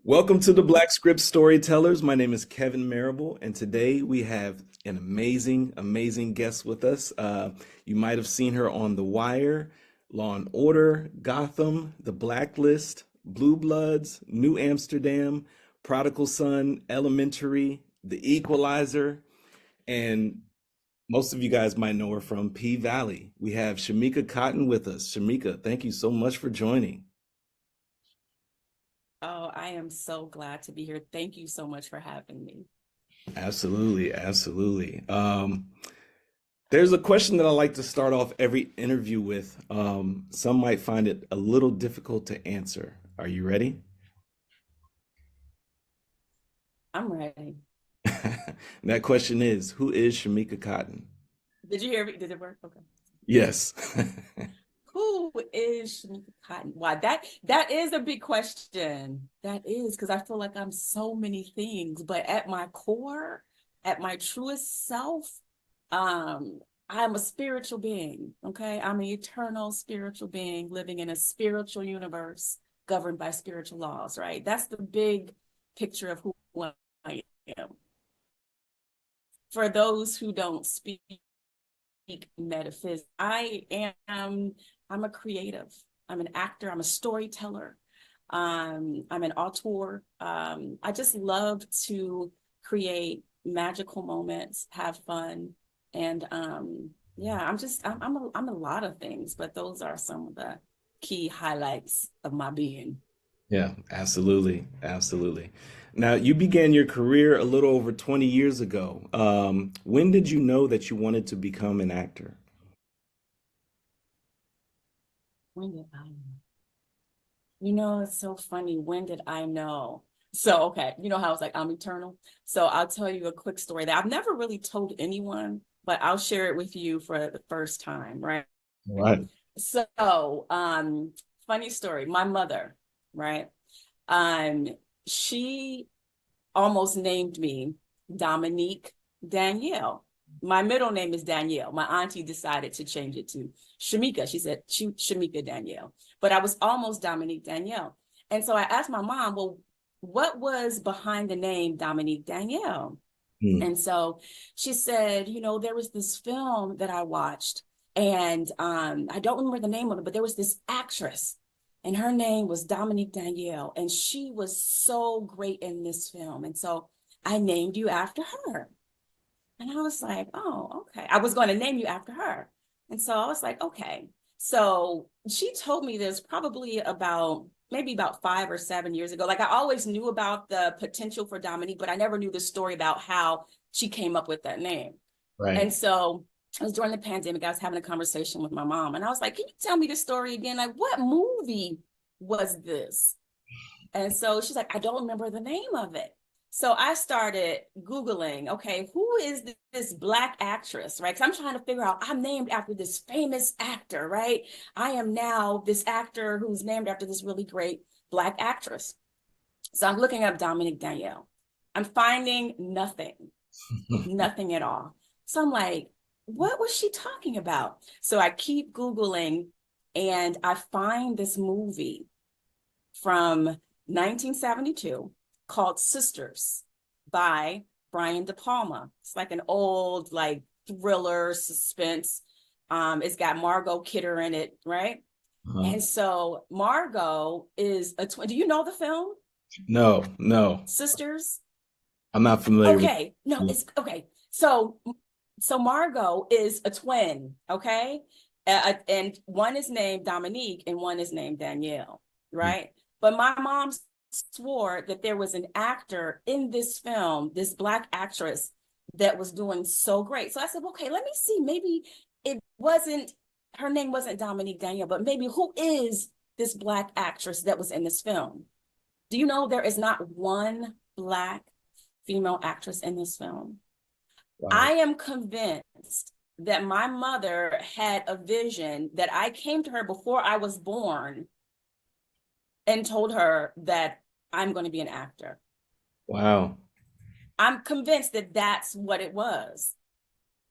Welcome to the Blk Storytellers. My name is Kevin Marable, and today we have an amazing guest with us. You might have seen her on The Wire, Law and Order, Gotham, The Blacklist, Blue Bloods, New Amsterdam, Prodigal Son, Elementary, The Equalizer, and most of you guys might know her from P Valley. We have Shamika Cotton with us. Shamika, thank you so much for joining. Oh, I am so glad to be here. Thank you so much for having me. Absolutely. There's a question that I like to start off every interview with. Some might find it a little difficult to answer. Are you ready? I'm ready. That question is, who is Shamika Cotton? Did you hear me? Did it work? Okay. Yes. Who is Shamika Cotton? Why that is a big question. That is because I feel like I'm so many things, but at my core, at my truest self, um, I'm a spiritual being. Okay. I'm an eternal spiritual being living in a spiritual universe governed by spiritual laws, right? That's the big picture of who I am. For those who don't speak metaphysics, I'm a creative. I'm an actor. I'm a storyteller. I'm an auteur. I just love to create magical moments, have fun, and yeah, I'm a lot of things, but those are some of the key highlights of my being. Yeah, absolutely. Now, you began your career a little over 20 years ago. When did you know that you wanted to become an actor? When did I know? You know, it's so funny. When did I know? So, okay, you know how it's like I'm eternal. So I'll tell you a quick story that I've never really told anyone, but I'll share it with you for the first time, right? Right. So, funny story. My mother, right? Um, she almost named me Dominique Danielle. My middle name is Danielle. My auntie decided to change it to Shamika. She said Shamika Danielle, but I was almost Dominique Danielle. And so I asked my mom, well, what was behind the name Dominique Danielle? Hmm. And so she said, there was this film that I watched, and I don't remember the name of it, but there was this actress, and her name was Dominique Danielle, and she was so great in this film. And so I named you after her. And I was like, oh, okay. I was going to name you after her. And so I was like, okay. So she told me this probably about maybe about 5 or 7 years ago. Like I always knew about the potential for Dominique, but I never knew the story about how she came up with that name. Right. And so it was during the pandemic. I was having a conversation with my mom, and I was like, can you tell me the story again? Like, what movie was this? And so she's like, I don't remember the name of it. So I started Googling, okay, who is this Black actress, right? Because I'm trying to figure out, I'm named after this famous actor, right? I am now this actor who's named after this really great Black actress. So I'm looking up Dominique Danielle. I'm finding nothing at all. So I'm like, what was she talking about? So I keep Googling and I find this movie from 1972 called Sisters by Brian De Palma. It's like an old like thriller suspense. It's got Margot Kidder in it, right? Uh-huh. And so Margot is a twin. Do you know the film No, Sisters? I'm not familiar with. Okay, no, it's okay. So Margot is a twin, okay? And one is named Dominique and one is named Danielle, right? But my mom swore that there was an actor in this film, this Black actress that was doing so great. So I said, okay, let me see. Maybe her name wasn't Dominique Danielle, but maybe who is this Black actress that was in this film? Do you know there is not one Black female actress in this film? Wow. I am convinced that my mother had a vision that I came to her before I was born and told her that I'm going to be an actor. Wow. I'm convinced that that's what it was.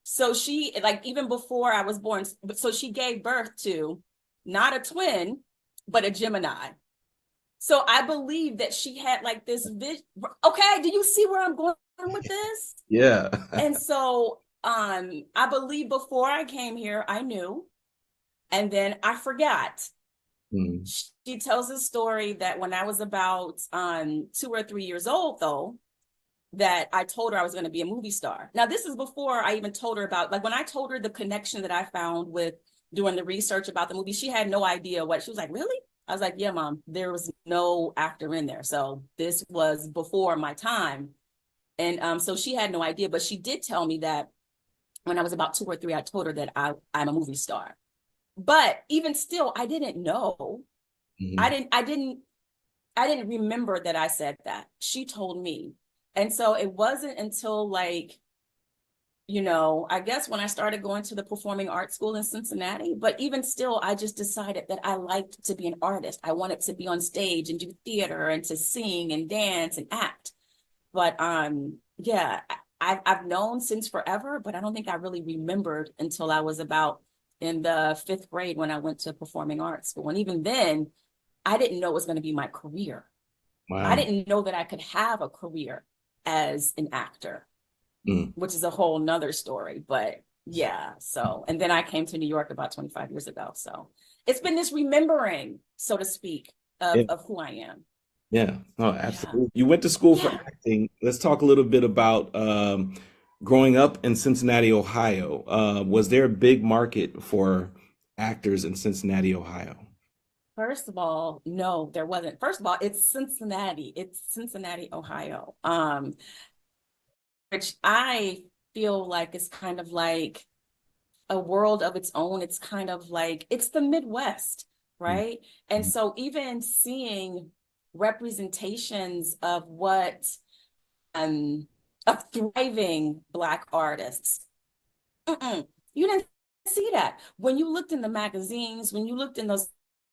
So she, like, even before I was born, so she gave birth to not a twin, but a Gemini. So I believe that she had like this vision. Okay, do you see where I'm going with this? Yeah. And so I believe before I came here, I knew, and then I forgot. Mm, She tells a story that when I was about 2 or 3 years old, though, that I told her I was going to be a movie star. Now, this is before I even told her about, like, when I told her the connection that I found with doing the research about the movie, she had no idea what, she was like, really? I was like, yeah, mom, there was no actor in there. So this was before my time. And so she had no idea, but she did tell me that when I was about 2 or 3, I told her that I'm a movie star. But even still, I didn't know. I mhm. didn't, I didn't, I didn't remember that I said that. She told me. And so it wasn't until like, I guess when I started going to the performing arts school in Cincinnati, but even still, I just decided that I liked to be an artist. I wanted to be on stage and do theater and to sing and dance and act. But yeah, I've known since forever, but I don't think I really remembered until I was about in the 5th grade when I went to performing arts school. And even then, I didn't know it was going to be my career. I Wow. didn't know that I could have a career as an actor, Mm. which is a whole nother story. But yeah, so, and then I came to New York about 25 years ago. So it's been this remembering, so to speak, Yeah. of who I am. Yeah. Oh, Yeah. absolutely. You went to school for Yeah. acting. Let's talk a little bit about growing up in Cincinnati, Ohio. Was there a big market for actors in Cincinnati, Ohio? First of all, no, there wasn't. First of all, it's Cincinnati. It's Cincinnati, Ohio. Which I feel like is kind of like a world of its own. It's kind of like it's the Midwest, Mm, right? And mm, so even seeing representations of what of thriving Black artists, you didn't see that. When you looked in the magazines, when you looked in those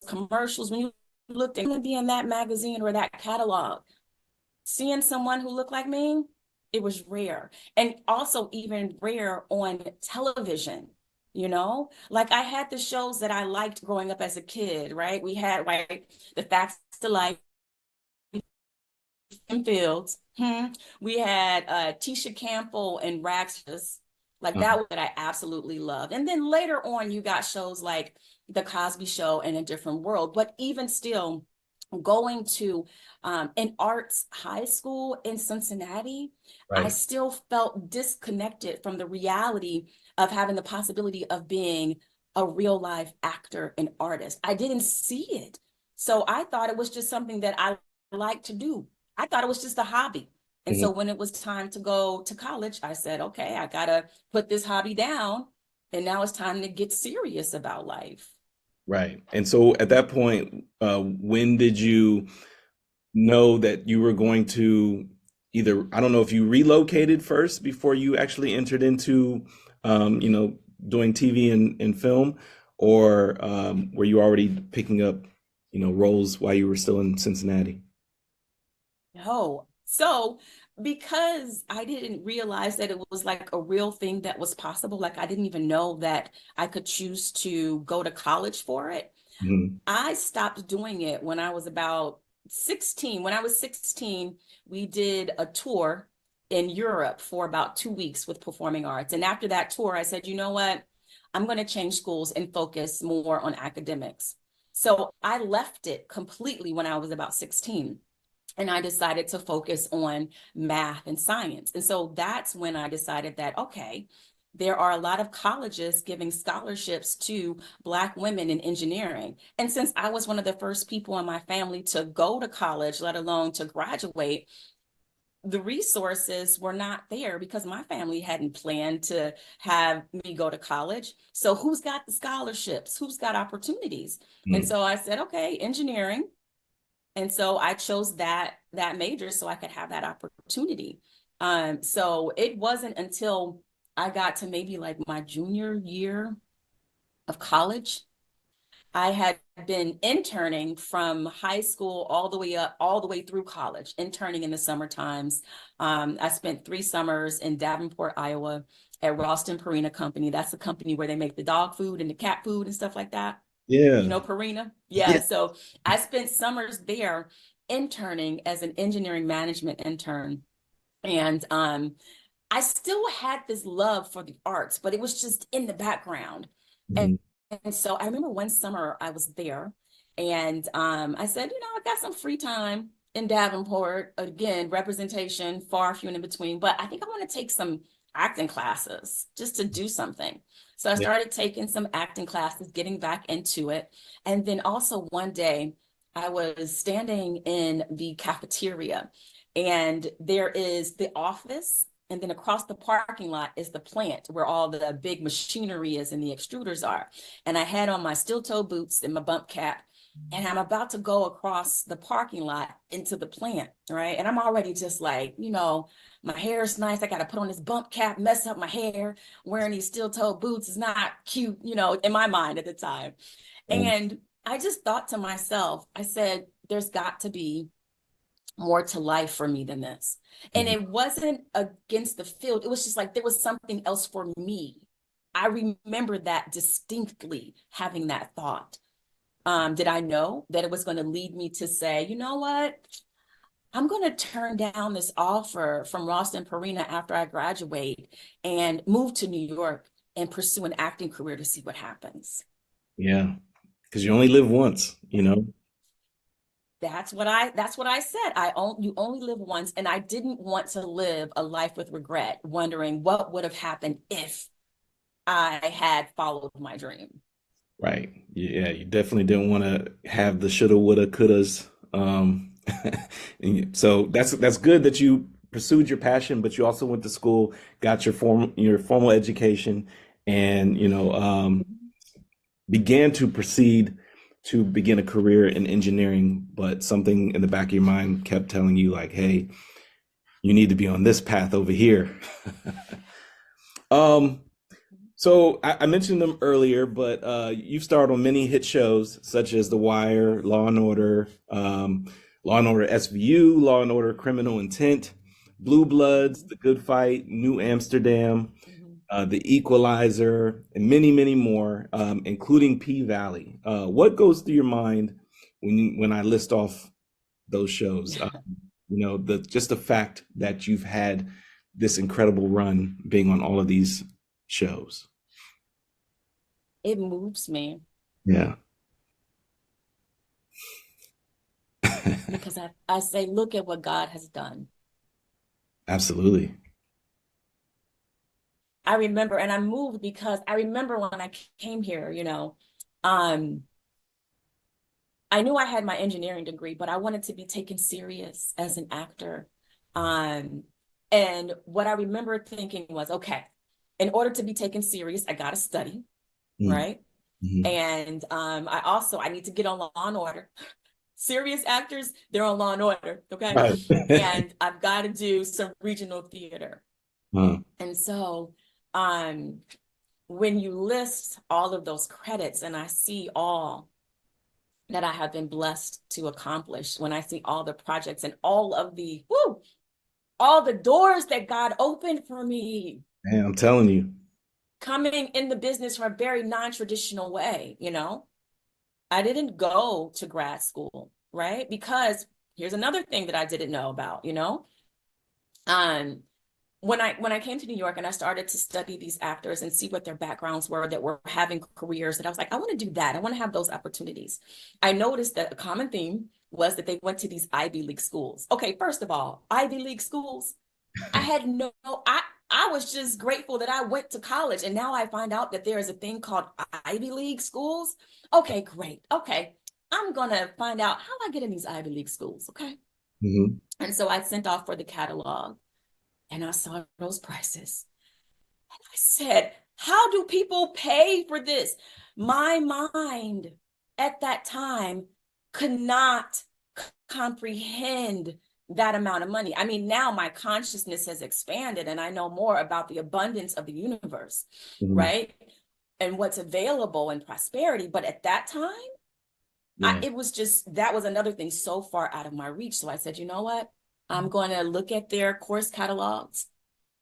commercials, when you looked at be in that magazine or that catalog, seeing someone who looked like me, it was rare. And also even rare on television, Like I had the shows that I liked growing up as a kid, right? We had like The Facts to Life in Fields. We had Tisha Campbell and Raxus. Like uh, that what I absolutely loved. And then later on, you got shows like The Cosby Show and A Different World. But even still, going to an arts high school in Cincinnati, I right. still felt disconnected from the reality of having the possibility of being a real life actor and artist. I didn't see it. So I thought it was just something that I like to do. I thought it was just a hobby. And Mhm. so when it was time to go to college, I said, okay, I gotta put this hobby down. And now it's time to get serious about life. Right. And so at that point, when did you know that you were going to either, I don't know if you relocated first before you actually entered into, doing TV and film, or were you already picking up, roles while you were still in Cincinnati? No. So because I didn't realize that it was like a real thing that was possible, like I didn't even know that I could choose to go to college for it. Mhm. I stopped doing it when I was about 16. When I was 16, we did a tour in Europe for about 2 weeks with performing arts. And after that tour, I said, you know what? I'm going to change schools and focus more on academics. So I left it completely when I was about 16. And I decided to focus on math and science. And so that's when I decided that, okay, there are a lot of colleges giving scholarships to Black women in engineering. And since I was one of the first people in my family to go to college, let alone to graduate, the resources were not there because my family hadn't planned to have me go to college. So who's got the scholarships? Who's got opportunities? And Mm. so I said, okay, engineering. And so I chose that major so I could have that opportunity. So it wasn't until I got to maybe like my junior year of college. I had been interning from high school all the way up, all the way through college, interning in the summer times. I spent 3 summers in Davenport, Iowa at Ralston Purina Company. That's the company where they make the dog food and the cat food and stuff like that. You Yeah. know, Perina? Yeah. Yeah. So I spent summers there interning as an engineering management intern. And I still had this love for the arts, but it was just in the background. And, Mhm. and so I remember one summer I was there and I said, you know, I got some free time in Davenport. Again, representation, far few and in between, but I think I want to take some acting classes just to do something. So I Yeah. started taking some acting classes, getting back into it. And then also one day I was standing in the cafeteria and there is the office and then across the parking lot is the plant where all the big machinery is and the extruders are. And I had on my steel toe boots and my bump cap. And I'm about to go across the parking lot into the plant, right? And I'm already just like, you know, my hair is nice. I got to put on this bump cap, mess up my hair. Wearing these steel toe boots is not cute, you know, in my mind at the time. Mm. And I just thought to myself, I said, there's got to be more to life for me than this. And Mhm. it wasn't against the field. It was just like there was something else for me. I remember that distinctly having that thought. Did I know that it was going to lead me to say, you know what? I'm going to turn down this offer from Ross and Perina after I graduate and move to New York and pursue an acting career to see what happens. Yeah. Because you only live once, you know? That's what I said. You only live once, and I didn't want to live a life with regret, wondering what would have happened if I had followed my dream. Right. Yeah, you definitely didn't want to have the shoulda, woulda, couldas. So that's good that you pursued your passion, but you also went to school, got your formal education, and began to proceed to begin a career in engineering. But something in the back of your mind kept telling you, like, "Hey, you need to be on this path over here." Um, So I mentioned them earlier, but you've starred on many hit shows such as The Wire, Law and Order SVU, Law and Order Criminal Intent, Blue Bloods, Mhm, The Good Fight, New Amsterdam, mhm. The Equalizer, and many, many more, including P Valley. What goes through your mind when I list off those shows? The just the fact that you've had this incredible run being on all of these shows. It moves me Yeah. because I say, look at what God has done. Absolutely. I remember, and I moved because I remember when I came here, um, I knew I had my engineering degree, but I wanted to be taken serious as an actor. Um, and what I remember thinking was, okay, in order to be taken serious, I got to study, Mm, right? mhm. And I need to get on Law and Order. Serious actors, they're on Law and Order, okay? Right. And I've got to do some regional theater. Uh, And so, um, when you list all of those credits and I see all that I have been blessed to accomplish, when I see all the projects and all the doors that God opened for me, man, I'm telling you. coming in the business from a very non-traditional way, I didn't go to grad school, right? Because here's another thing that I didn't know about, um, when I came to New York and I started to study these actors and see what their backgrounds were that were having careers, that I was like, I want to do that. I want to have those opportunities. I noticed that a common theme was that they went to these Ivy League schools. Okay, first of all, Ivy League schools. I had no, I was just grateful that I went to college and now I find out that there is a thing called Ivy League schools. Okay, great. Okay. I'm gonna find out how I get in these Ivy League schools. Okay. Mhm. And so I sent off for the catalog and I saw those prices. And I said, how do people pay for this? My mind at that time could not comprehend that amount of money. I mean, now my consciousness has expanded and I know more about the abundance of the universe, Mhm. right? And what's available in prosperity. But at that time, Yeah. it was just, that was another thing so far out of my reach. So I said, you know what? I'm going to look at their course catalogs.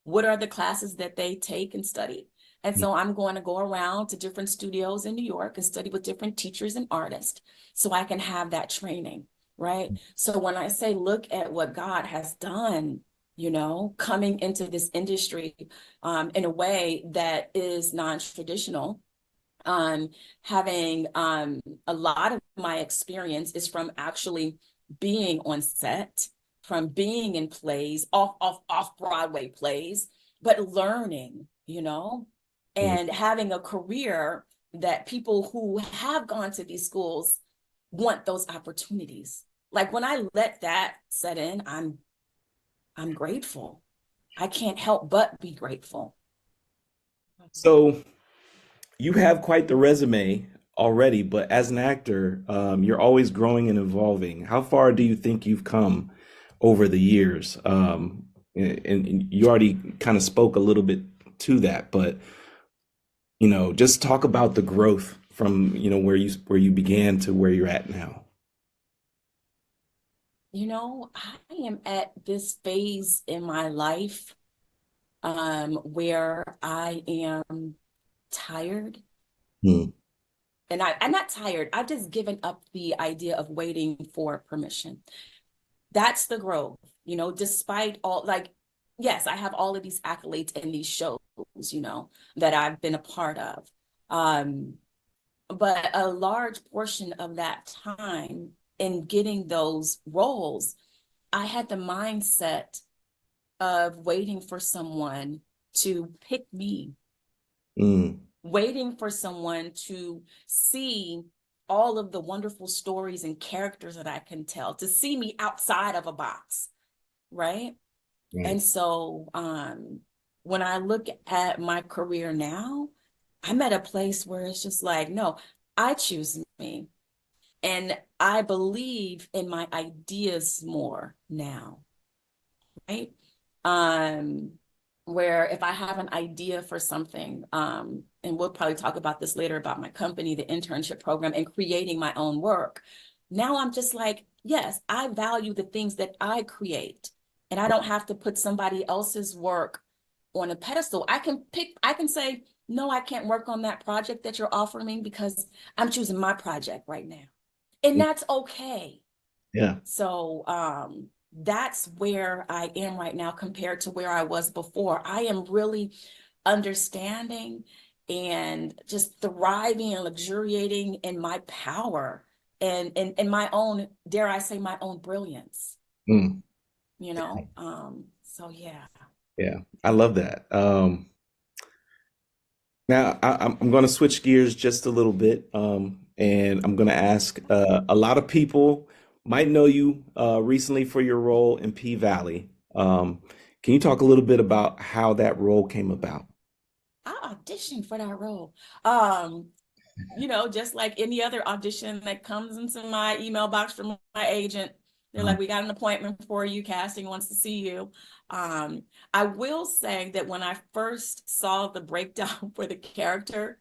What are the classes that they take and study? And so I'm going to go around to different studios in New York and study with different teachers and artists so I can have that training, right? So when I say, look at what God has done, coming into this industry in a way that is non-traditional, having a lot of my experience is from actually being on set, from being in plays, off Broadway plays, but learning, Mm. and having a career that people who have gone to these schools want those opportunities. Like when I let that set in, I'm grateful. I can't help but be grateful. So you have quite the resume already, but as an actor, you're always growing and evolving. How far do you think you've come over the years? And you already kind of spoke a little bit to that, but just talk about the growth from, where you began to where you're at now. I am at this phase in my life where I am tired. Hmm. And I'm not tired. I've just given up the idea of waiting for permission. That's the growth, despite all, like, yes, I have all of these accolades and these shows, that I've been a part of. Um, but a large portion of that time in getting those roles, I had the mindset of waiting for someone to pick me, Mm. waiting for someone to see all of the wonderful stories and characters that I can tell, to see me outside of a box, right? Right. And so when I look at my career now, I'm at a place where it's just like, no, I choose me. And I believe in my ideas more now, right? Um, where if I have an idea for something, and we'll probably talk about this later about my company, the internship program, and creating my own work. Now I'm just like, yes, I value the things that I create, and I don't have to put somebody else's work on a pedestal. I can say, no, I can't work on that project that you're offering me because I'm choosing my project right now. And that's okay. Yeah. So that's where I am right now compared to where I was before. I am really understanding and just thriving and luxuriating in my power and my own, dare I say, my own brilliance, Mm. So yeah. Yeah. I love that. Now, I'm going to switch gears just a little bit, and I'm going to ask a lot of people might know you recently for your role in P Valley. Can you talk a little bit about how that role came about? I auditioned for that role. Um, just like any other audition that comes into my email box from my agent, they're Uh, like, we got an appointment for you, casting wants to see you. Um, I will say that when I first saw the breakdown for the character,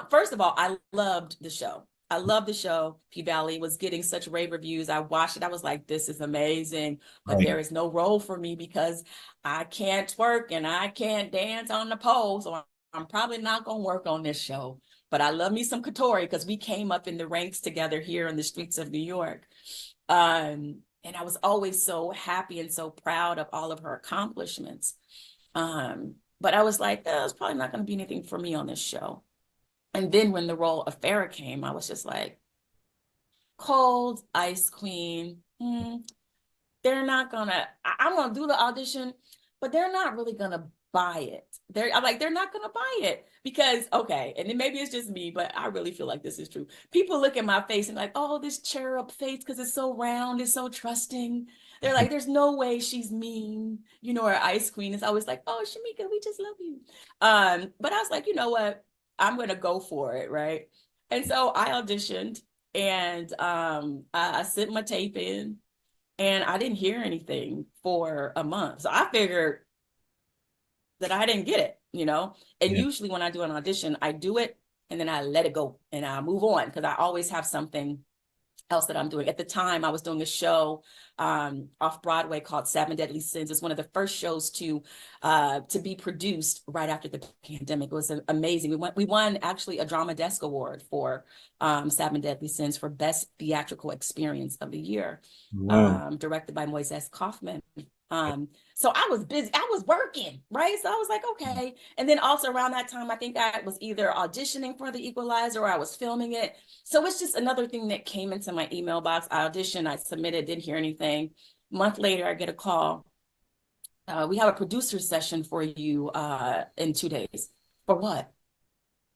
first of all, I loved the show. I love the show. P-Valley was getting such rave reviews. I watched it. I was like, this is amazing. But Right. there is no role for me because I can't twerk and I can't dance on the pole. So I'm probably not going to work on this show. But I love me some Katori because we came up in the ranks together here in the streets of New York. And I was always so happy and so proud of all of her accomplishments. But I was like, oh, it's probably not going to be anything for me on this show. And then when the role of Farrah came, I was just like, cold, ice queen. They're not gonna, I'm gonna do the audition, but they're not really gonna buy it. I'm like, they're not gonna buy it because, okay, and then maybe it's just me, but I really feel like this is true. People look at my face and like, oh, this cherub face, because it's so round, it's so trusting. They're like, there's no way she's mean, or ice queen is always like, oh, Shamika, we just love you. But I was like, you know what? I'm gonna go for it, right? And so I auditioned and I sent my tape in and I didn't hear anything for a month. So I figured that I didn't get it. And Yeah. usually when I do an audition, I do it and then I let it go and I move on because I always have something else that I'm doing. At the time, I was doing a show off Broadway called Seven Deadly Sins. It's one of the first shows to be produced right after the pandemic. It was amazing. We won actually a Drama Desk Award for Seven Deadly Sins for Best Theatrical Experience of the Year, Wow. directed by Moises Kaufman. So I was busy, I was working, right? So I was like, okay. And then also around that time, I think I was either auditioning for The Equalizer or I was filming it. So it's just another thing that came into my email box. I auditioned, I submitted, didn't hear anything. A month later, I get a call. We have a producer session for you in 2 days. For what?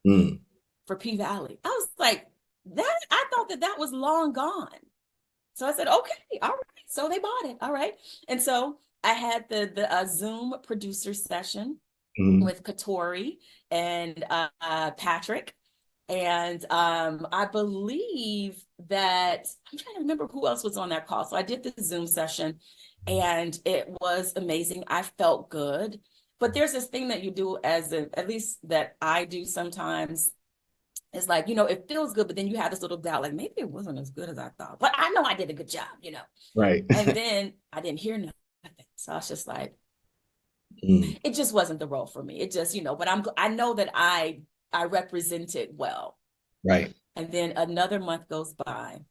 Mm. For P Valley. I was like, that I thought that was long gone. So I said, okay, all right. So they bought it. All right. And so I had the Zoom producer session Mm. with Katori and Patrick. And I believe that I'm trying to remember who else was on that call. So I did the Zoom session and it was amazing. I felt good. But there's this thing that you do at least that I do sometimes. It's like, it feels good, but then you have this little doubt, like maybe it wasn't as good as I thought. But I know I did a good job. Right. And then I didn't hear nothing. So I was just like, Mm. it just wasn't the role for me. It just, but I know that I represented well. Right. And then another month goes by.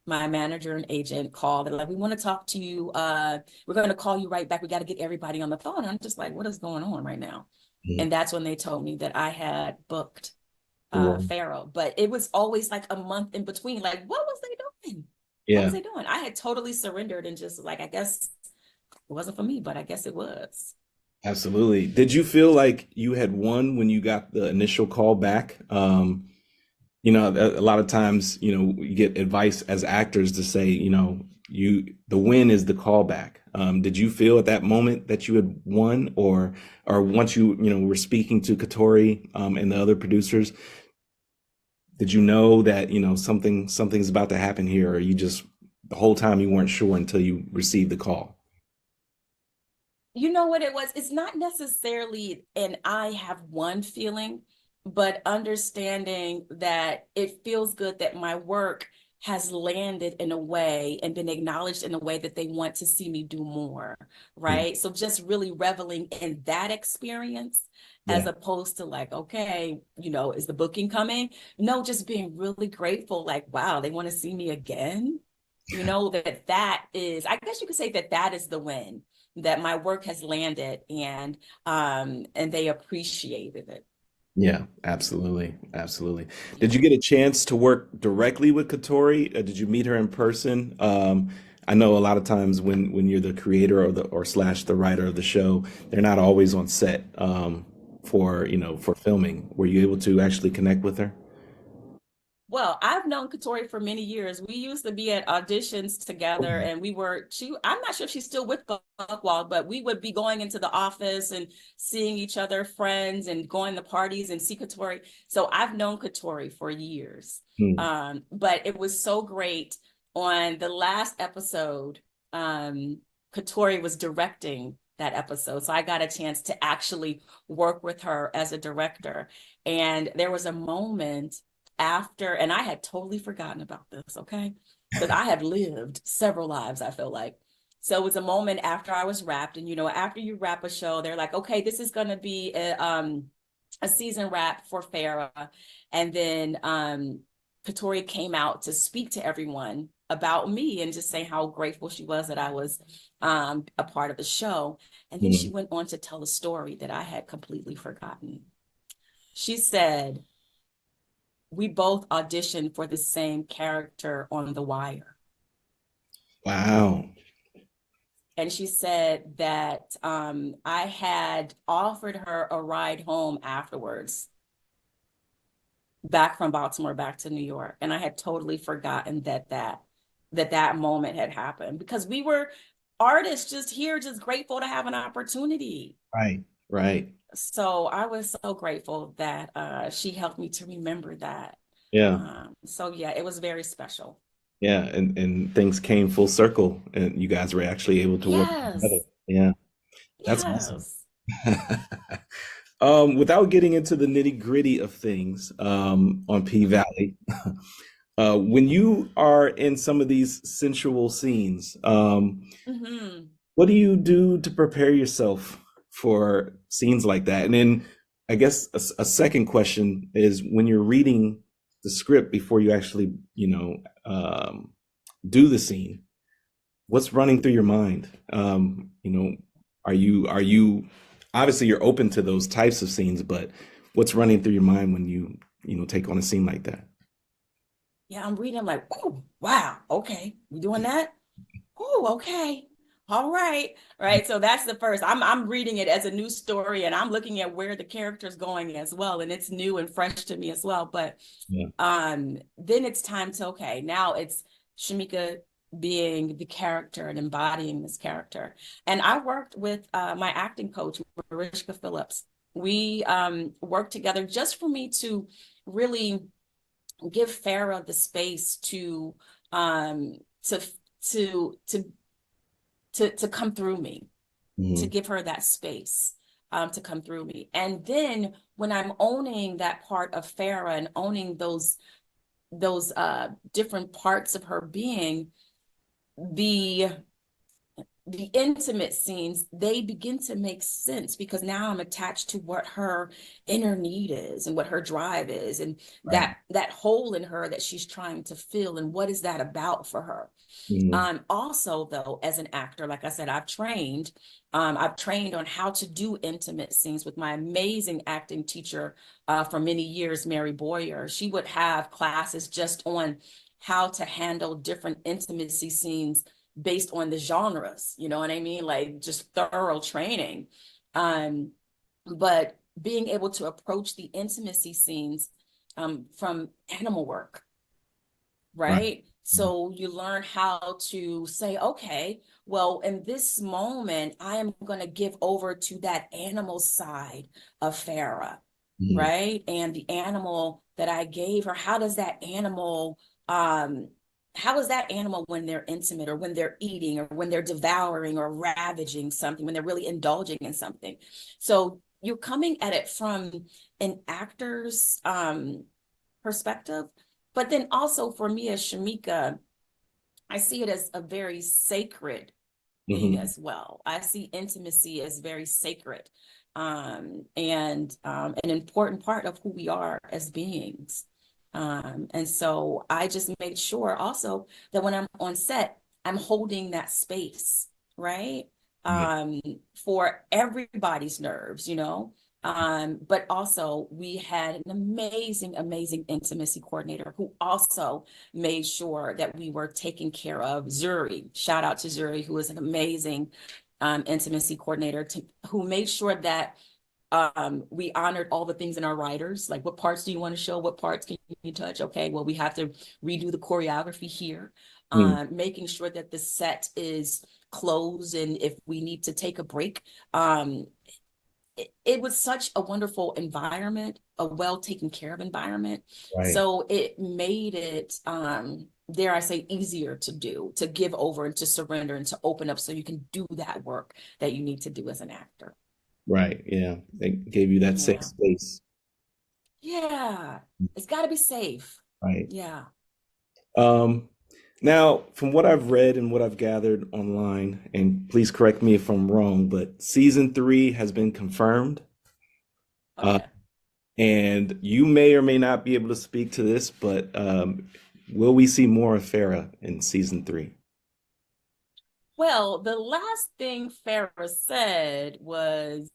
My manager and agent called and like, we want to talk to you. We're going to call you right back. We got to get everybody on the phone. And I'm just like, what is going on right now? Mm. And that's when they told me that I had booked Wow. Pharaoh, but it was always like a month in between. Like, what was they doing? What was Yeah, they doing? I had totally surrendered and just like, I guess it wasn't for me, but I guess it was. absolutely. Did you feel like you had won when you got the initial call back? A lot of times, you get advice as actors to say, the win is the callback. Did you feel at that moment that you had won, or once were speaking to Katori, and the other producers, did you know that, something's about to happen here, or you just the whole time you weren't sure until you received the call? You know what it was? It's not necessarily an I have one feeling, but understanding that it feels good that my work has landed in a way and been acknowledged in a way that they want to see me do more, Yeah, right? So just really reveling in that experience as yeah, opposed to like, okay, is the booking coming? No, just being really grateful, like, wow, they want to see me again. That is, I guess you could say that is the win, that my work has landed and they appreciated it. yeah, absolutely, absolutely. Did you get a chance to work directly with Katori? Did you meet her in person? I know a lot of times when you're the creator or slash the writer of the show, they're not always on set, for filming. Were you able to actually connect with her? Well, I've known Katori for many years. We used to be at auditions together and I'm not sure if she's still with Buckwald, but we would be going into the office and seeing each other, friends, and going to parties and see Katori. So I've known Katori for years. Hmm. But it was so great on the last episode. Katori was directing that episode. So I got a chance to actually work with her as a director. And there was a moment after, and I had totally forgotten about this, okay? Because I have lived several lives, I feel like. So it was a moment after I was wrapped, and after you wrap a show, they're like, okay, this is going to be a season wrap for Farah. And then Katori came out to speak to everyone about me and just say how grateful she was that I was a part of the show. And then she Hmm. went on to tell a story that I had completely forgotten. She said, we both auditioned for the same character on The Wire. Wow. And she said that I had offered her a ride home afterwards, back from Baltimore, back to New York. And I had totally forgotten that moment had happened because we were artists just here, just grateful to have an opportunity. Right. Right. So I was so grateful that she helped me to remember that. Yeah. So yeah, it was very special. Yeah. And things came full circle, and you guys were actually able to work together. Yes. Yeah. That's awesome. Yes. Without getting into the nitty gritty of things, on P Valley, When you are in some of these sensual scenes, Hmm. what do you do to prepare yourself for scenes like that? And then I guess a second question is when you're reading the script before you actually, do the scene, what's running through your mind? Are you obviously you're open to those types of scenes, but what's running through your mind when you take on a scene like that? Yeah, I'm reading, I'm like, oh, wow, okay, you doing that? Oh, okay. All right. Right. So that's the first. I'm reading it as a new story and I'm looking at where the character's going as well. And it's new and fresh to me as well. But Yeah. then it's time to, okay, now it's Shamika being the character and embodying this character. And I worked with my acting coach, Mariska Phillips. We worked together just for me to really give Farah the space um to to to to come through me, to Mhm. give her that space to come through me. And then when I'm owning that part of Farah and owning those different parts of her being, the the intimate scenes, they begin to make sense because now I'm attached to what her inner need is and what her drive is and Right. that hole in her that she's trying to fill and what is that about for her. Mhm. Also, though, as an actor, like I said, I've trained on how to do intimate scenes with my amazing acting teacher for many years, Mary Boyer. She would have classes just on how to handle different intimacy scenes based on the genres, you know what I mean? Like just thorough training. Um, but being able to approach the intimacy scenes from animal work, Right. right? So you learn how to say, okay, well, in this moment, I am going to give over to that animal side of Farah, Mhm. right? And the animal that I gave her, um, how is that animal when they're intimate or when they're eating or when they're devouring or ravaging something, when they're really indulging in something? So you're coming at it from an actor's perspective. But then also for me as Shamika, I see it as a very sacred thing Mhm. as well. I see intimacy as very sacred and an important part of who we are as beings. And so I just made sure also that when I'm on set, I'm holding that space, right? Right. Um, for everybody's nerves, you know. But also we had an amazing, amazing intimacy coordinator who also made sure that we were taking care of. Zuri. Shout out to Zuri, who is an amazing intimacy coordinator who made sure that we honored all the things in our writers. Like, what parts do you want to show? What parts can you touch? Okay, well, we have to redo the choreography here. Mhm. Making sure that the set is closed and if we need to take a break. Um, it was such a wonderful environment, a well taken care of environment. Right. So it made it, dare I say, easier to do, to give over and to surrender and to open up so you can do that work that you need to do as an actor. Right. Yeah. They gave you that safe Yeah. space. Yeah. It's got to be safe. Right. Yeah. Um, Now, from what I've read and what I've gathered online, and please correct me if I'm wrong, but season three has been confirmed. Oh, Uh, yeah. and you may or may not be able to speak to this, but will we see more of Farah in season three? Well, the last thing Farrah said was,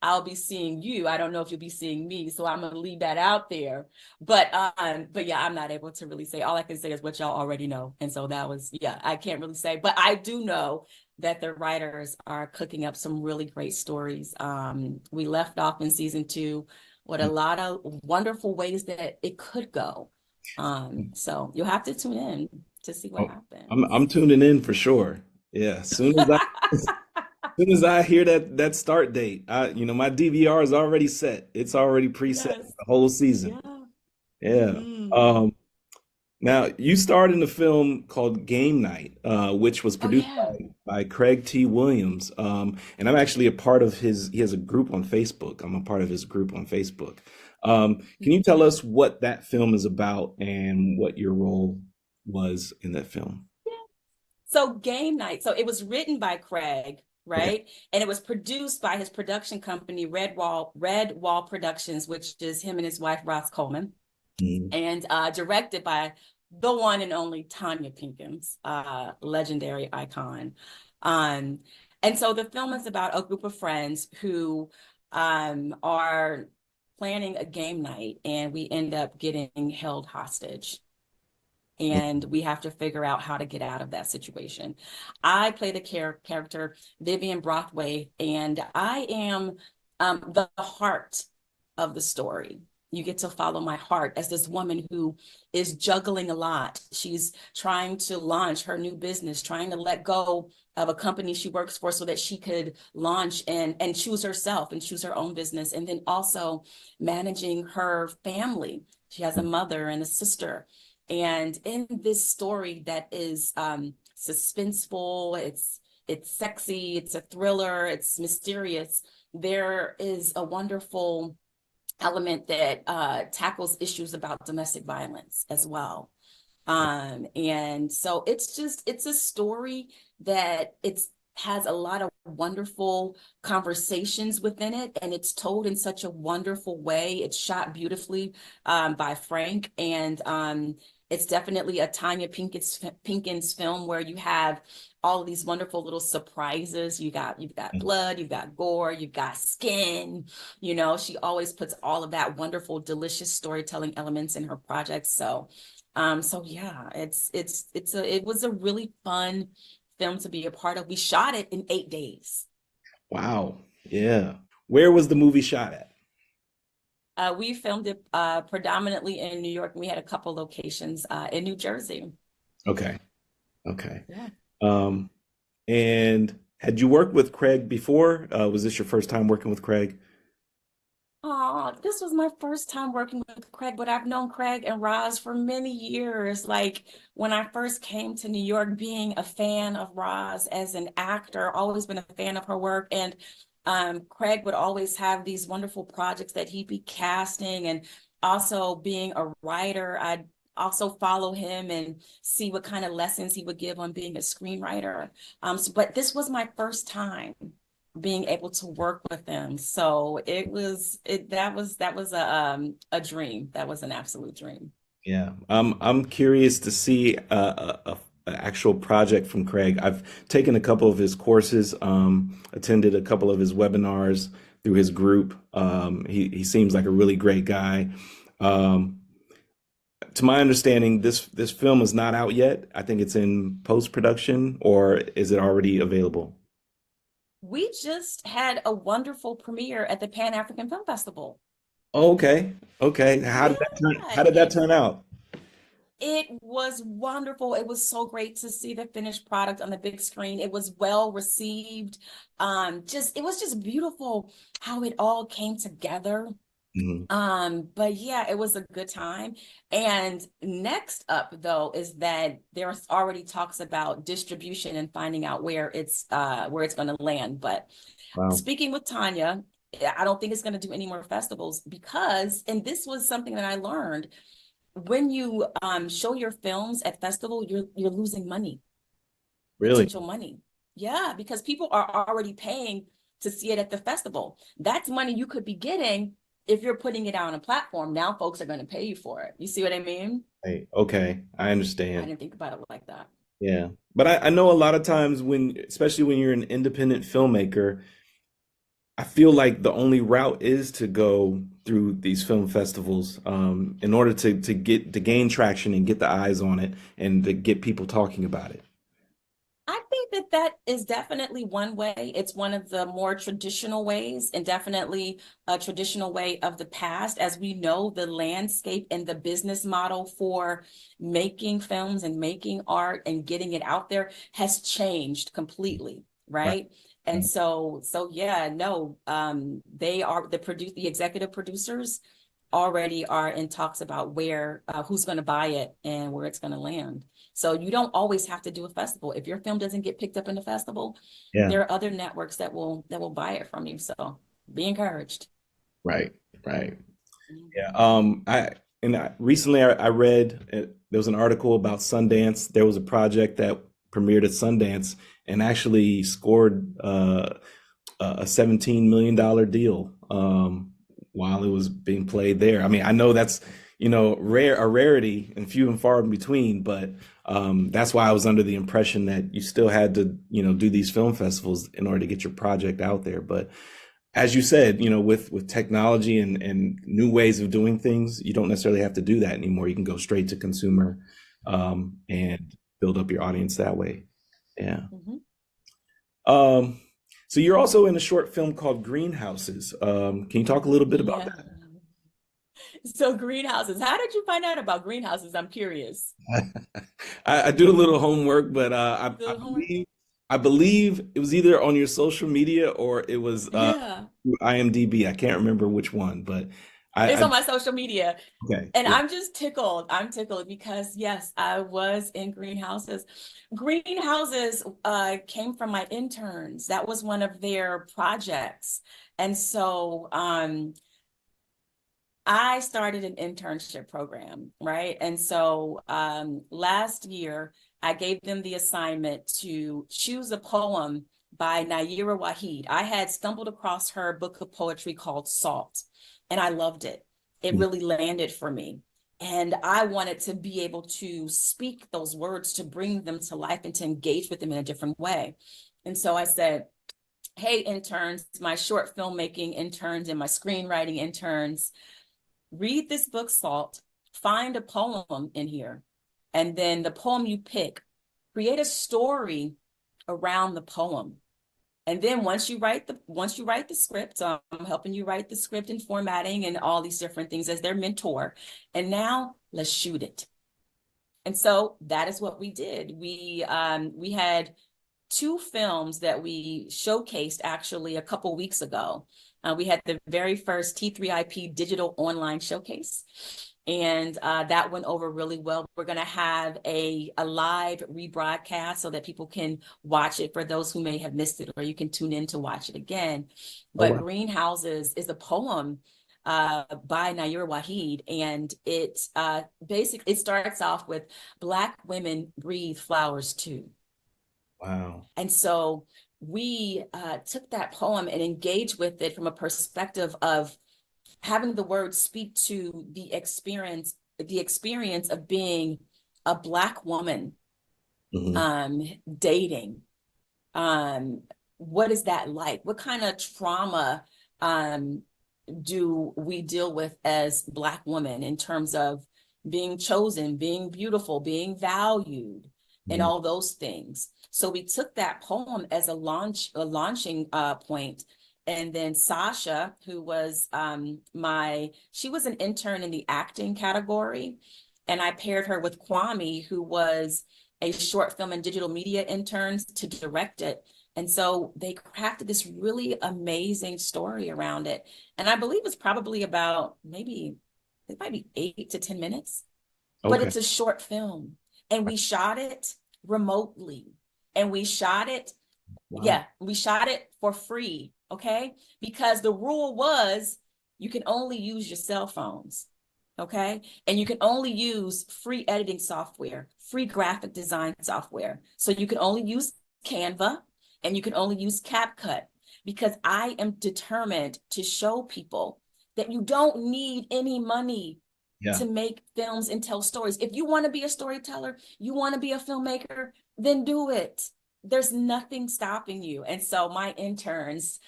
I'll be seeing you. I don't know if you'll be seeing me, so I'm gonna leave that out there. But yeah, I'm not able to really say. All I can say is what y'all already know. And so that was, yeah, I can't really say, but I do know that the writers are cooking up some really great stories. We left off in season two with a lot of wonderful ways that it could go. So you'll have to tune in to see what Oh, I'm happens. tuning in for sure. Yeah, as soon as I hear that start date, my DVR is already set. It's already preset Yes. the whole season. Yeah. Yeah. Hmm. Um, Now, you starred in a film called Game Night, which was Oh, produced yeah. by Craig T. Williams. And I'm actually a part of he has a group on Facebook. I'm a part of his group on Facebook. Can you tell us what that film is about and what your role was in that film? So game night. So it was written by Craig, Okay. right? And it was produced by his production company, Red Wall Productions, which is him and his wife, Ross Coleman, Mhm. and directed by the one and only Tanya Pinkins, legendary icon. Um, and so the film is about a group of friends who are planning a game night, and we end up getting held hostage, and we have to figure out how to get out of that situation. I play the character Vivian Brothway, and I am the heart of the story. You get to follow my heart as this woman who is juggling a lot. She's trying to launch her new business, trying to let go of a company she works for so that she could launch and choose herself and choose her own business, and then also managing her family. She has a mother and a sister, and in this story that is suspenseful, it's sexy, it's a thriller, it's mysterious. There is a wonderful element that tackles issues about domestic violence as well. And so it's a story that it's has a lot of wonderful conversations within it, and it's told in such a wonderful way. It's shot beautifully by Frank, and it's definitely a Pinkins film where you have all of these wonderful little surprises. You've got blood, you've got gore, you've got skin. She always puts all of that wonderful, delicious storytelling elements in her projects. So yeah, it was a really fun film to be a part of. We shot it in 8 days. Wow. Yeah. Where was the movie shot at? We filmed it predominantly in New York. We had a couple locations in New Jersey. Okay. Okay. Yeah. Um, and had you worked with Craig before? Was this your first time working with Craig? Oh, this was my first time working with Craig, but I've known Craig and Roz for many years. Like when I first came to New York, being a fan of Roz as an actor, always been a fan of her work. And Craig would always have these wonderful projects that he'd be casting, and also being a writer, I'd also follow him and see what kind of lessons he would give on being a screenwriter. But this was my first time being able to work with them. So that was a dream. That was an absolute dream. Yeah. I'm curious to see an actual project from Craig. I've taken a couple of his courses, attended a couple of his webinars through his group. He seems like a really great guy. Um, to my understanding, this film is not out yet. I think it's in post-production, or is it already available? We just had a wonderful premiere at the Pan African Film Festival. Oh, okay. Okay. Yeah, How did that it turn out? it was wonderful. It was so great to see the finished product on the big screen. It was well received. Just it was just beautiful how it all came together. Mhm. But yeah, it was a good time. And next up, though, is that there's already talks about distribution and finding out where it's going to land. But Wow. speaking with Tanya, I don't think it's going to do any more festivals because, and this was something that I learned, when you show your films at festival, you're losing money, Really? potential money. Yeah, because people are already paying to see it at the festival. That's money you could be getting if you're putting it out on a platform. Now folks are going to pay you for it. You see what I mean? Hey, okay. I I understand. didn't think about it like that. Yeah. But I know a lot of times especially when you're an independent filmmaker, I feel like the only route is to go through these film festivals, in order to gain traction and get the eyes on it and to get people talking about it. I think that that is definitely one way. It's one of the more traditional ways, and definitely a traditional way of the past. As we know, the landscape and the business model for making films and making art and getting it out there has changed completely, Right. right? And Right. so yeah, no, they are the executive producers already are in talks about where who's going to buy it and where it's going to land. So you don't always have to do a festival. If your film doesn't get picked up in the festival, Yeah. there are other networks that will buy it from you. So be encouraged. Right. Right. Yeah. Recently I read there was an article about Sundance. There was a project that premiered at Sundance and actually scored a $17 million deal while it was being played there. I mean, I know that's, a rarity and few and far in between, but that's why I was under the impression that you still had to, do these film festivals in order to get your project out there. But as you said, with technology and new ways of doing things, you don't necessarily have to do that anymore. You can go straight to consumer and build up your audience that way. Yeah. Mhm. Um, so you're also in a short film called Greenhouses. Can you talk a little bit about Yeah. So greenhouses, how did you find out about greenhouses? I'm curious. that? I did a little homework, but The homework? I believe it was either on your social media or it was Yeah. through IMDb. I can't remember which one, but It's I on my social media. okay, And yeah. I'm just tickled. I'm tickled because yes, I was in greenhouses. Greenhouses came from my interns. That was one of their projects. And so I started an internship program, right? And so last year, I gave them the assignment to choose a poem by Nayyirah Waheed. I had stumbled across her book of poetry called Salt, and I loved it. It really landed for me. And I wanted to be able to speak those words to bring them to life and to engage with them in a different way. And so I said, hey, interns, my short filmmaking interns and my screenwriting interns, read this book, Salt, find a poem in here, and then the poem you pick, create a story around the poem. And then once you write the script, so I'm helping you write the script and formatting and all these different things as their mentor. And now let's shoot it. And so that is what we did. We had two films that we showcased actually a couple weeks ago. We had the very first T3IP digital online showcase, and that went over really well. We're going to have a live rebroadcast so that people can watch it for those who may have missed it, or you can tune in to watch it again. Oh But wow. Greenhouses is a poem by Nayyirah Waheed, and it basically it starts off with Black women breathe flowers too. Wow. And so we took that poem and engaged with it from a perspective of having the words speak to the experience of being a Black woman Hmm. dating. Um, what is that like? What kind of trauma um, do we deal with as Black women in terms of being chosen, being beautiful, being valued, and Hmm. all those things? So we took that poem as a launching point. And then Sasha, who was she was an intern in the acting category. And I paired her with Kwame, who was a short film and digital media intern to direct it. And so they crafted this really amazing story around it. And I believe it's probably about maybe, it might be 8 to 10 minutes, but Okay. it's a short film. And we shot it remotely. And we shot it, Wow. yeah, we shot it for free. Okay. Because the rule was you can only use your cell phones. Okay. And you can only use free editing software, free graphic design software. So you can only use Canva and you can only use CapCut, because I am determined to show people that you don't need any money Yeah. to make films and tell stories. If you want to be a storyteller, you want to be a filmmaker, then do it. There's nothing stopping you. And so my interns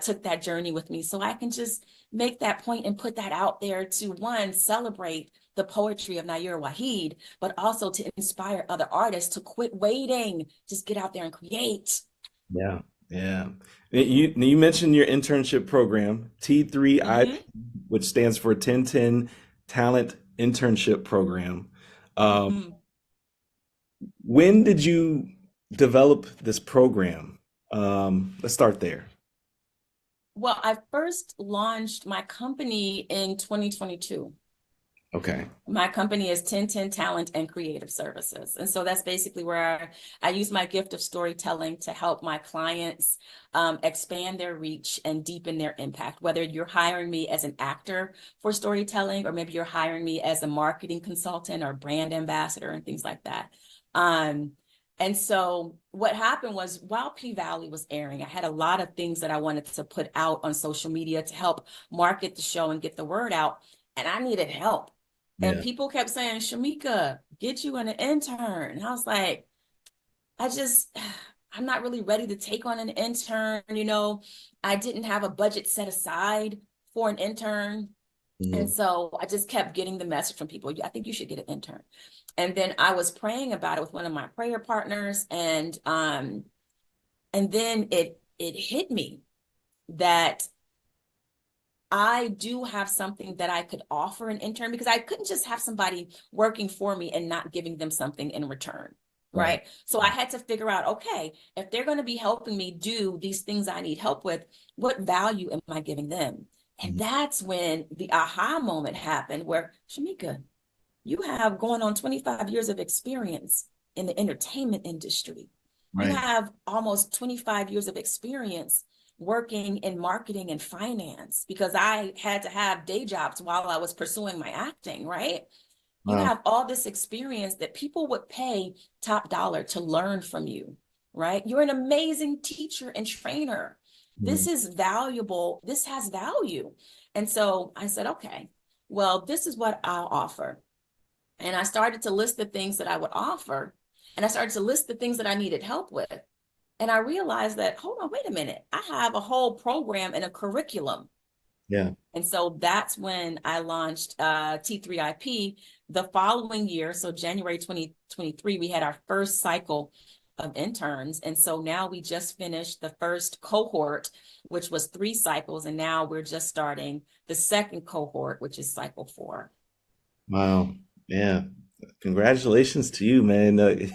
took that journey with me so I can just make that point and put that out there to, one, celebrate the poetry of Nayyirah Waheed, but also to inspire other artists to quit waiting, just get out there and create. Yeah. Yeah. You mentioned your internship program, T3IP, Mm-hmm. which stands for 1010 Talent Internship Program. Um, Mm-hmm. when did you develop this program? Let's start there. Well, I first launched my company in 2022. Okay. My company is 1010 Talent and Creative Services. And so that's basically where I use my gift of storytelling to help my clients expand their reach and deepen their impact. Whether you're hiring me as an actor for storytelling, or maybe you're hiring me as a marketing consultant or brand ambassador and things like that. And so what happened was, while P-Valley was airing, I had a lot of things that I wanted to put out on social media to help market the show and get the word out. And I needed help. And Yeah. people kept saying, Shamika, get you an intern. And I was like, I just, I'm not really ready to take on an intern. I didn't have a budget set aside for an intern. And Mhm. so I just kept getting the message from people, I think you should get an intern. And then I was praying about it with one of my prayer partners. And then it hit me that I do have something that I could offer an intern, because I couldn't just have somebody working for me and not giving them something in return. Right. Right. So I had to figure out, okay, if they're going to be helping me do these things I need help with, what value am I giving them? And Mhm. that's when the aha moment happened, where, Shamika, you have going on 25 years of experience in the entertainment industry. You Right. have almost 25 years of experience working in marketing and finance, because I had to have day jobs while I was pursuing my acting, right? You Wow. have all this experience that people would pay top dollar to learn from you, right? You're an amazing teacher and trainer. This Mhm. is valuable. This has value. And so I said, okay, well, this is what I'll offer. And I started to list the things that I would offer. And I started to list the things that I needed help with. And I realized that, hold on, wait a minute. I have a whole program and a curriculum. Yeah. And so that's when I launched T3IP the following year. So January 2023, we had our first cycle of interns. And so now we just finished the first cohort, which was 3 cycles. And now we're just starting the second cohort, which is cycle 4. Wow. Yeah. Congratulations to you, man. You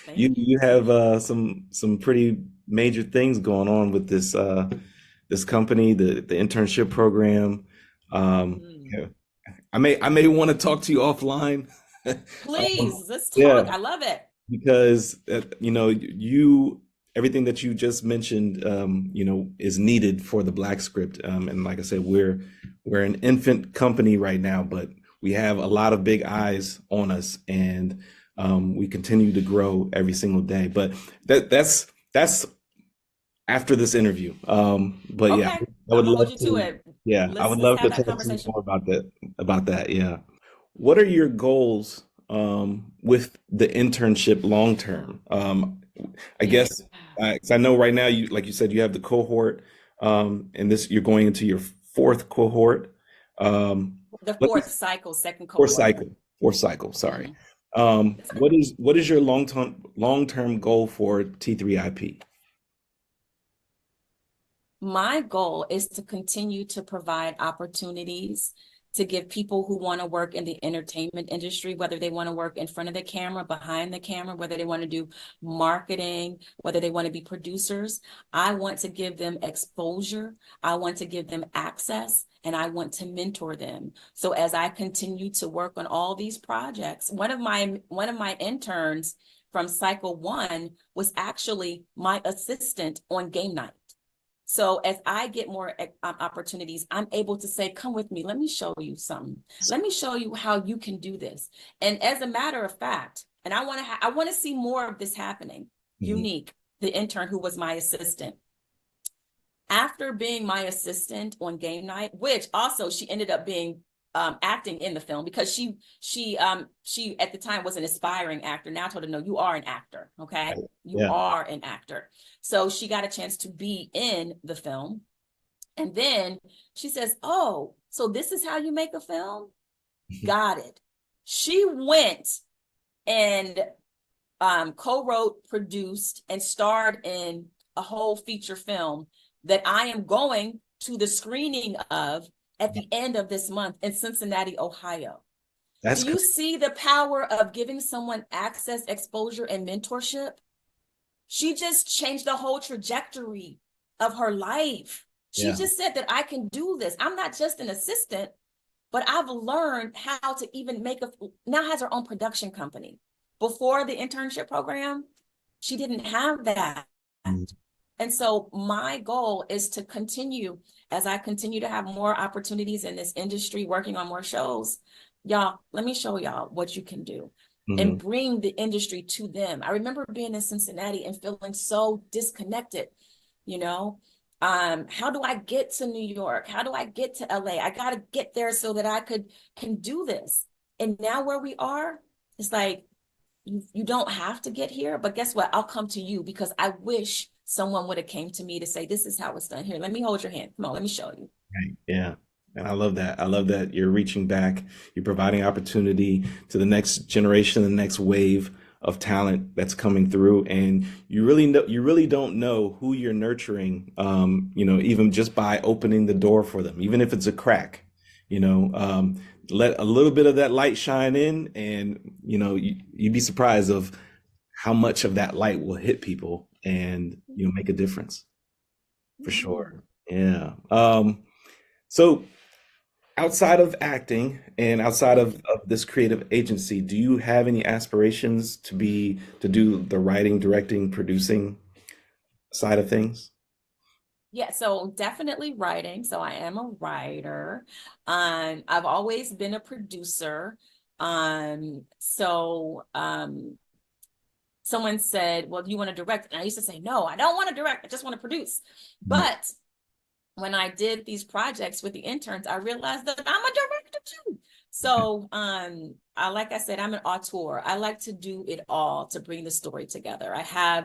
Thank you. you have some pretty major things going on with this company, the internship program. Mm. Yeah. I may want to talk to you offline. Um, Please, let's yeah, talk. I love it. because you everything that you just mentioned, is needed for the Black script. And like I said, we're an infant company right now, but we have a lot of big eyes on us, and we continue to grow every single day. But that's after this interview. But yeah, Okay, I I'm would gonna hold love you to to. it. Yeah, I would Let's love to have that talk to you conversation. more about that. About that, yeah. What are your goals with the internship long term? I Yeah. guess 'cause I know right now you, like you said, you have the cohort, and this you're going into your fourth cohort. Um, The what fourth is cycle, second fourth cohort. cycle? Fourth cycle. Sorry. Mhm. What is your long term goal for T3IP? My goal is to continue to provide opportunities to give people who want to work in the entertainment industry, whether they want to work in front of the camera, behind the camera, whether they want to do marketing, whether they want to be producers. I want to give them exposure. I want to give them access, and I want to mentor them. So as I continue to work on all these projects, one of my interns from cycle 1 was actually my assistant on game night. So as I get more opportunities, I'm able to say, come with me. Let me show you something. Let me show you how you can do this. And as a matter of fact, and I want to see more of this happening. Mhm. Unique, the intern who was my assistant. After being my assistant on game night, which also she ended up being acting in the film, because she at the time was an aspiring actor. Now I told her, no, you are an actor. Okay. You Yeah. are an actor. So she got a chance to be in the film. And then she says, oh, so this is how you make a film? Got it. She went and co-wrote, produced, and starred in a whole feature film that I am going to the screening of at the end of this month in Cincinnati, Ohio. Do That's you great. see the power of giving someone access, exposure, and mentorship? She just changed the whole trajectory of her life. She Yeah. just said that I can do this. I'm not just an assistant. but I've learned how to even now has her own production company. Before the internship program, she didn't have that. Mm. And so my goal is to continue, as I continue to have more opportunities in this industry, working on more shows. Y'all, let me show y'all what you can do and Mhm. bring the industry to them. I remember being in Cincinnati and feeling so disconnected, you know. How do I get to New York? How do I get to LA? I got to get there so that can do this. And now where we are, it's like you don't have to get here, but guess what? I'll come to you because I wish someone would have came to me to say, this is how it's done. Here, let me hold your hand. Come on, let me show you. Right. Yeah. And I love that. I love that you're reaching back, you're providing opportunity to the next generation, the next wave of talent that's coming through. And you really don't know who you're nurturing, even just by opening the door for them, even if it's a crack, let a little bit of that light shine in, and you'd be surprised of how much of that light will hit people and, make a difference for Mhm. sure. Yeah. So outside of acting and outside Mhm. of this creative agency, do you have any aspirations to do the writing, directing, producing side of things? Yeah, so definitely writing. So I am a writer. I've always been a producer. Someone said, well, do you want to direct? And I used to say, no, I don't want to direct. I just want to produce. Mm. But when I did these projects with the interns, I realized that I'm a director too. So, like I said, I'm an auteur. I like to do it all to bring the story together. I have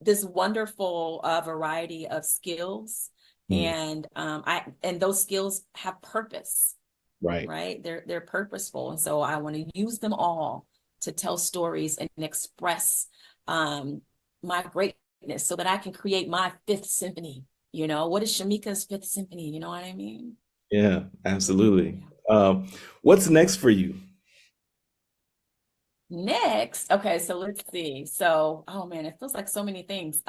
this wonderful variety of skills, Mm. and those skills have purpose, Right. right? They're purposeful, and so I want to use them all to tell stories and express um, my greatness, so that I can create my fifth symphony. What is Shamika's fifth symphony? You know what I mean? Yeah, absolutely. Yeah. What's next for you? Next, okay, so let's see. So, oh man, it feels like so many things.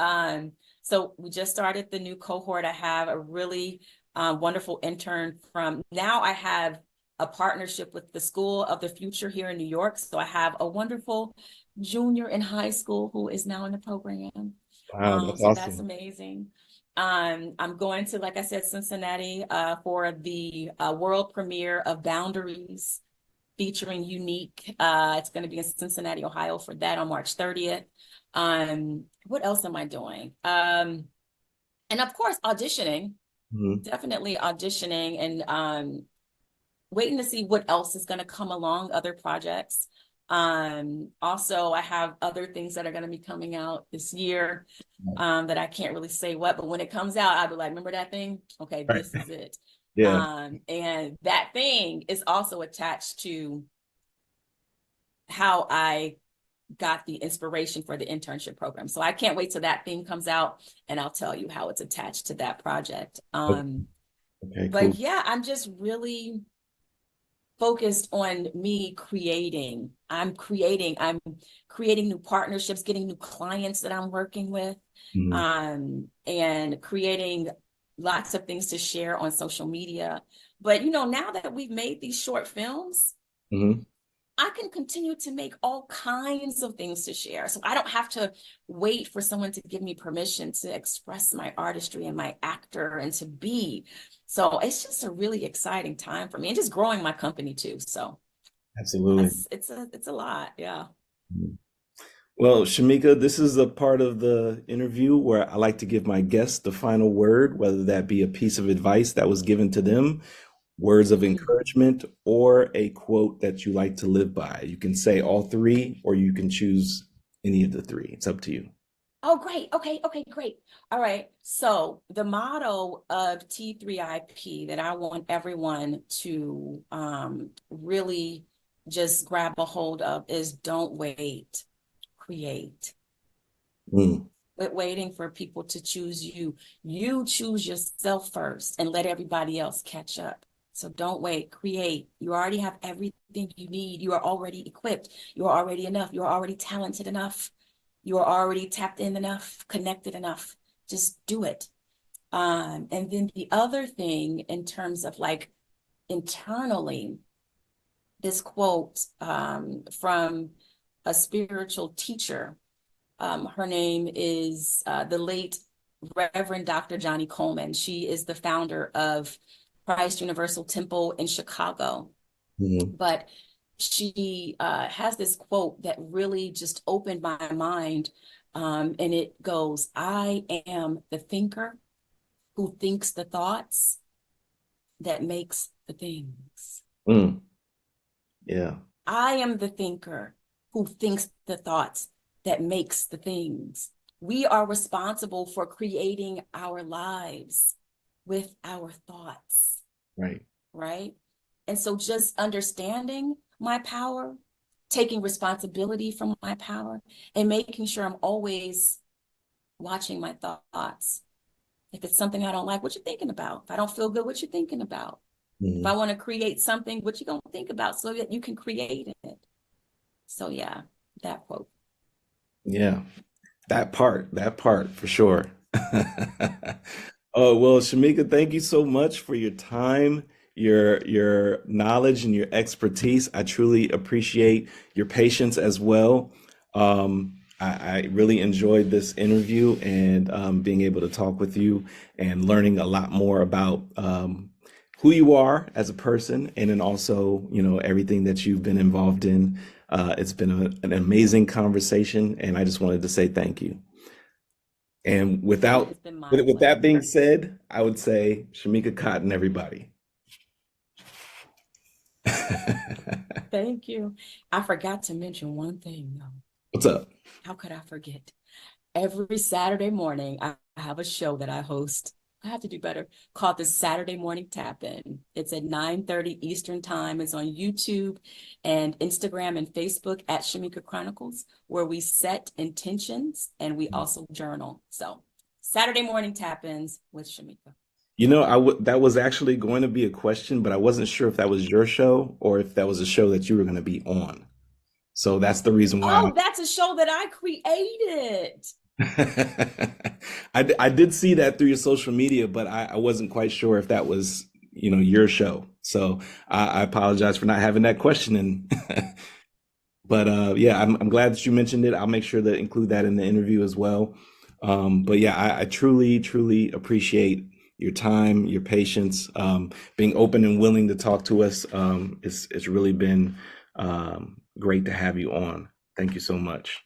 So we just started the new cohort. I have a really wonderful intern from now. I have a partnership with the School of the Future here in New York. So I have a wonderful junior in high school who is now in the program. Wow, that's So that's awesome. amazing. I'm going to, like I said, Cincinnati for the world premiere of Boundaries featuring Unique. It's going to be in Cincinnati, Ohio for that on March 30th. What else am I doing? And of course, auditioning, Mhm. definitely auditioning and waiting to see what else is going to come along, other projects. Also, I have other things that are going to be coming out this year that I can't really say what, but when it comes out, I'll be like, remember that thing? Okay, Right. this is it. Yeah, And that thing is also attached to how I got the inspiration for the internship program. So I can't wait till that thing comes out and I'll tell you how it's attached to that project. okay, But cool. yeah, I'm just really focused on me creating. I'm creating new partnerships, getting new clients that I'm working with, Mhm. and creating lots of things to share on social media. But now that we've made these short films, Mhm. I can continue to make all kinds of things to share. So I don't have to wait for someone to give me permission to express my artistry and my actor and to be. So it's just a really exciting time for me and just growing my company too. So Absolutely. it's a lot. Yeah. Mhm. Well, Shamika, this is a part of the interview where I like to give my guests the final word, whether that be a piece of advice that was given to them, words of Mm. encouragement, or a quote that you like to live by. You can say all three, or you can choose any of the three. It's up to you. Oh, great. Okay. Okay, great. All right. So the motto of T3IP that I want everyone to really just grab a hold of is don't wait, create. Mm. Quit waiting for people to choose you. You choose yourself first and let everybody else catch up. So don't wait, create. You already have everything you need. You are already equipped. You are already enough. You are already talented enough. You are already tapped in enough, connected enough. Just do it. And then the other thing in terms of like internally, this quote from a spiritual teacher. Her name is the late Reverend Dr. Johnny Coleman. She is the founder of Christ Universal Temple in Chicago. Mhm. But she has this quote that really just opened my mind. And it goes, I am the thinker who thinks the thoughts that makes the things. Mm. Yeah. I am the thinker who thinks the thoughts that makes the things. We are responsible for creating our lives with our thoughts, Right. right? And so just understanding my power, taking responsibility for my power, and making sure I'm always watching my thoughts. If it's something I don't like, what you thinking about? If I don't feel good, what you thinking about? If I Mhm. want to create something, what you gonna think about so that you can create it? So yeah, that quote. Yeah. That part for sure. Oh, well, Shamika, thank you so much for your time, your knowledge and your expertise. I truly appreciate your patience as well. I really enjoyed this interview and being able to talk with you and learning a lot more about who you are as a person, and then also, everything that you've been involved in. It's been an amazing conversation, and I just wanted to say thank you. And It without has been my with that pleasure. being said, I would say Shamika Cotton, everybody. Thank you. I forgot to mention one thing though. What's up? How could I forget? Every Saturday morning, I have a show that I host. I have to do better, called the Saturday Morning Tap In. It's at 9:30 Eastern Time. It's on YouTube and Instagram and Facebook at Shamika Chronicles, where we set intentions and we also journal. So Saturday morning tap-ins with Shamika. That was actually going to be a question, but I wasn't sure if that was your show or if that was a show that you were going to be on. So that's the reason why Oh, that's a show that I created. I did see that through your social media, but I wasn't quite sure if that was, your show. So I apologize for not having that question. And but yeah, I'm glad that you mentioned it. I'll make sure to include that in the interview as well. But yeah, I truly, truly appreciate your time, your patience, being open and willing to talk to us. It's really been great to have you on. Thank you so much.